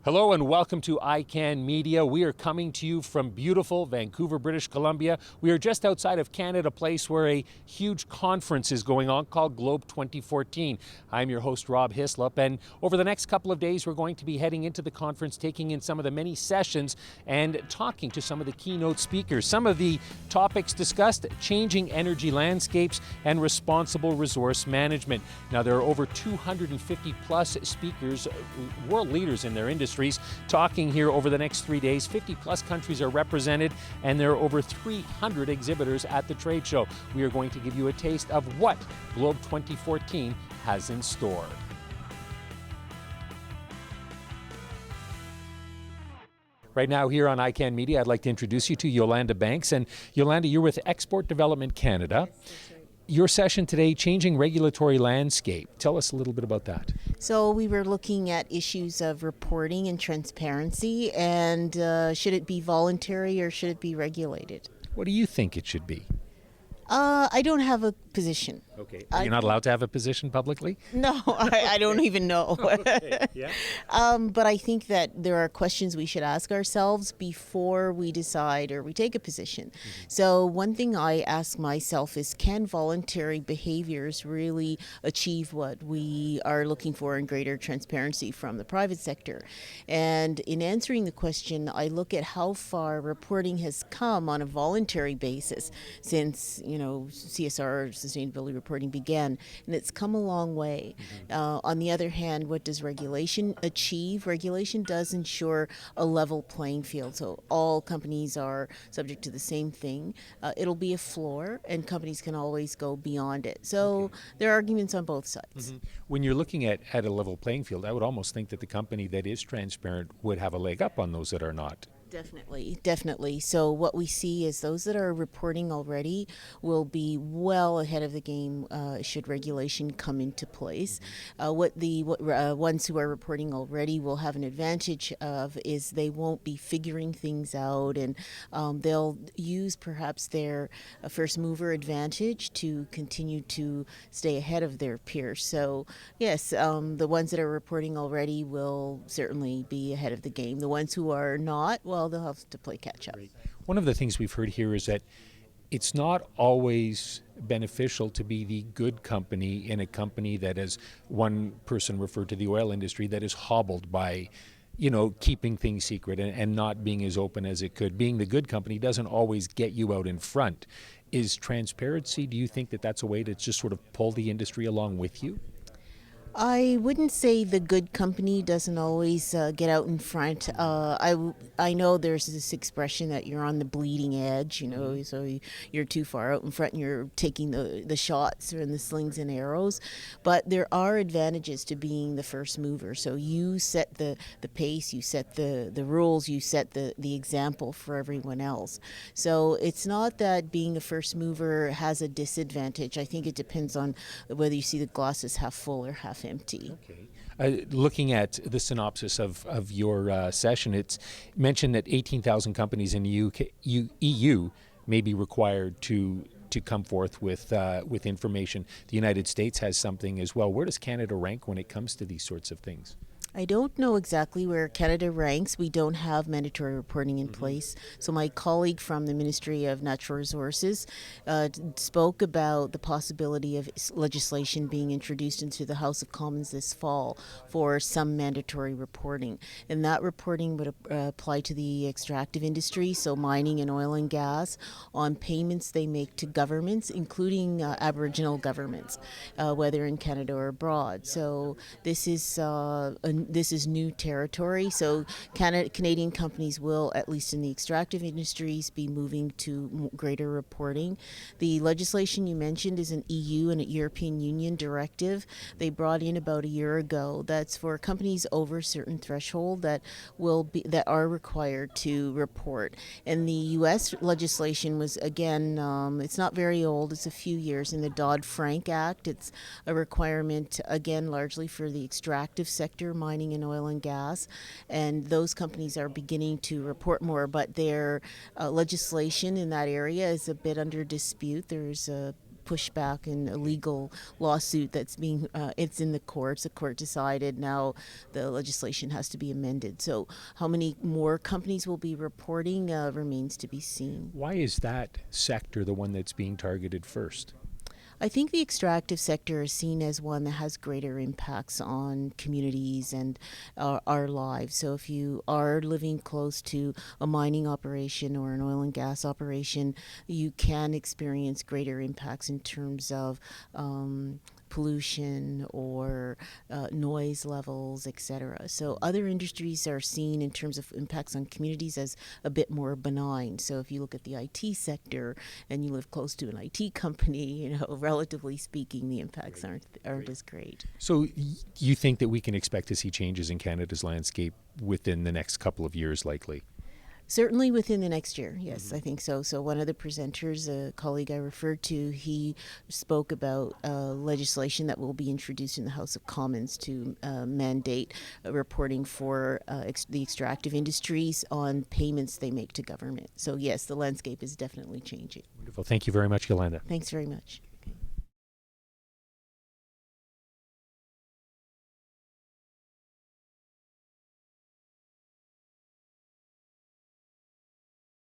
Hello and welcome to ICANN Media. We are coming to you from beautiful Vancouver, British Columbia. We are just outside of Canada Place where a huge conference is going on called Globe 2014. I'm your host, Rob Hislop, and over the next couple of days we're going to be heading into the conference, taking in some of the many sessions and talking to some of the keynote speakers. Some of the topics discussed: changing energy landscapes and responsible resource management. Now, there are over 250 plus speakers, world leaders in their industry, talking here over the next 3 days. 50 plus countries are represented, and there are over 300 exhibitors at the trade show. We are going to give you a taste of what Globe 2014 has in store. Right now here on ICANN Media, I'd like to introduce you to Yolanda Banks. And Yolanda, you're with Export Development Canada. Your session today, Changing Regulatory Landscape. Tell us a little bit about that. So we were looking at issues of reporting and transparency, and should it be voluntary or should it be regulated? What do you think it should be? I don't have a position. Okay. You're not allowed to have a position publicly? No, I don't even know. Okay. Yeah. But I think that there are questions we should ask ourselves before we decide or we take a position. Mm-hmm. So one thing I ask myself is, can voluntary behaviors really achieve what we are looking for in greater transparency from the private sector? And in answering the question, I look at how far reporting has come on a voluntary basis since, CSR, sustainability reporting, began, and it's come a long way. Mm-hmm. On the other hand, what does regulation achieve? Regulation does ensure a level playing field, so all companies are subject to the same thing. It'll be a floor, and companies can always go beyond it. So there are arguments on both sides. Mm-hmm. When you're looking at a level playing field, I would almost think that the company that is transparent would have a leg up on those that are not. Definitely. So what we see is those that are reporting already will be well ahead of the game should regulation come into place. What ones who are reporting already will have an advantage of is they won't be figuring things out, and they'll use perhaps their first mover advantage to continue to stay ahead of their peers. So yes, the ones that are reporting already will certainly be ahead of the game. The ones who are not, well, they'll have to play catch up. One of the things we've heard here is that it's not always beneficial to be the good company in a company that, as one person referred to the oil industry, that is hobbled by keeping things secret and not being as open as it could. Being the good company doesn't always get you out in front. Is transparency, do you think that that's a way to just sort of pull the industry along with you? I wouldn't say the good company doesn't always get out in front. I know there's this expression that you're on the bleeding edge, so you're too far out in front and you're taking the shots and the slings and arrows. But there are advantages to being the first mover. So you set the pace, you set the rules, you set the example for everyone else. So it's not that being a first mover has a disadvantage. I think it depends on whether you see the glass as half full or half empty. Okay. Looking at the synopsis of your session, it's mentioned that 18,000 companies in the EU may be required to come forth with information. The United States has something as well. Where does Canada rank when it comes to these sorts of things? I don't know exactly where Canada ranks. We don't have mandatory reporting in place. So my colleague from the Ministry of Natural Resources spoke about the possibility of legislation being introduced into the House of Commons this fall for some mandatory reporting. And that reporting would apply to the extractive industry, so mining and oil and gas, on payments they make to governments, including Aboriginal governments, whether in Canada or abroad. So this is new territory, so Canadian companies will, at least in the extractive industries, be moving to greater reporting. The legislation you mentioned is an EU and a European Union directive they brought in about a year ago. That's for companies over a certain threshold that are required to report. And the U.S. legislation was, again, it's not very old, it's a few years, in the Dodd-Frank Act. It's a requirement, again, largely for the extractive sector, mining and oil and gas, and those companies are beginning to report more, but their legislation in that area is a bit under dispute. There's pushback and a legal lawsuit that's being, it's in the courts. The court decided now the legislation has to be amended. So how many more companies will be reporting remains to be seen. Why is that sector the one that's being targeted first? I think the extractive sector is seen as one that has greater impacts on communities and our lives. So if you are living close to a mining operation or an oil and gas operation, you can experience greater impacts in terms of pollution or noise levels, etc. So other industries are seen in terms of impacts on communities as a bit more benign. So if you look at the IT sector and you live close to an IT company, relatively speaking, the impacts aren't as great. So you think that we can expect to see changes in Canada's landscape within the next couple of years, likely? Certainly within the next year, yes, I think so. So one of the presenters, a colleague I referred to, he spoke about legislation that will be introduced in the House of Commons to mandate reporting for the extractive industries on payments they make to government. So yes, the landscape is definitely changing. Wonderful. Thank you very much, Yolanda. Thanks very much.